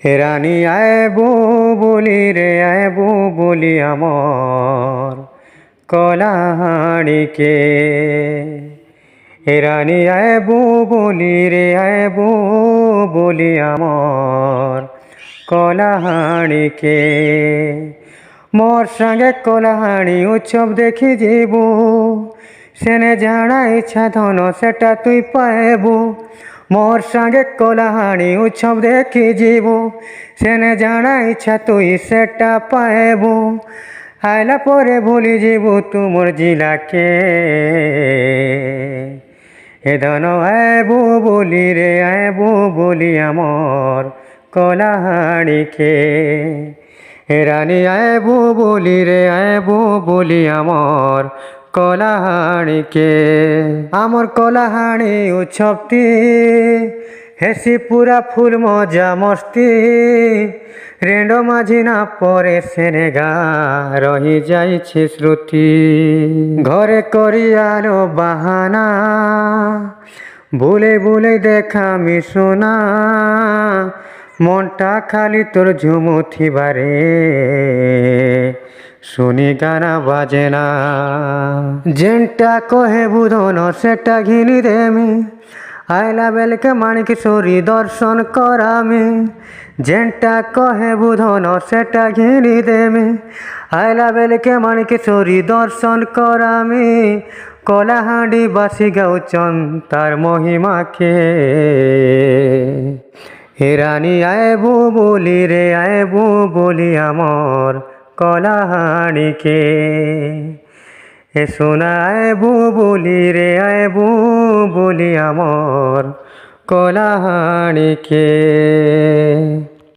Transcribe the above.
হেরানি আইবো বলি রে আইবো বলি আমার কলাহাড়িকে। হেরানি আইবো বলি রে আইবো বলি আমার কলাহাড়িকে। মোর সঙ্গে কলাহাড়ি উৎসব দেখি যাব, সেনে জানা ইচ্ছা ধন সেটা তুই পাইবু। মোর সঙ্গে কলাহাড়ি উৎসব দেখি যাব, সেনে জানা ইচ্ছা তুই সেটা পাইবু। আইলা পরে ভুলি যাব তুমর জিলাকে। এ ধন আইবু বলি রে আইবু বলি আমার কলাহাড়িকে। হেরানি আইবু বলি রে আইবু বলি আমার কলাহাড়িকে। আমার কলাহাড়ি উৎসবটি হেসি পুরা ফুল মজা মস্তি। রেন্ড মাঝি না পরে সেনেগা রহি যাইছে শ্রুতি। ঘরে করি আলো বাহানা, ভুলে ভুলে দেখা মিশোনা। মনটা খালি তোর ঝুমুথিবারে, শুনি গানা বাজে না। যেনটা কহে বুধন সেটা ঘিনি দেমি, আইলা বেলকে মানিকেশ্বরী দর্শন করামি। যেনটা কহে বুধন সেটা ঘিনি দেমি, আইলা বেলকে মানিকেশ্বরী দর্শন করামি। কলাহাড়ি বাসি গাউচন তার মহিমাকে। হেরানি আইবু বলি রে আইবু বলি আমার কলাহাড়িকে। এ সোনা আইবু বলি রে আইবু বলি আমার কলাহাড়িকে।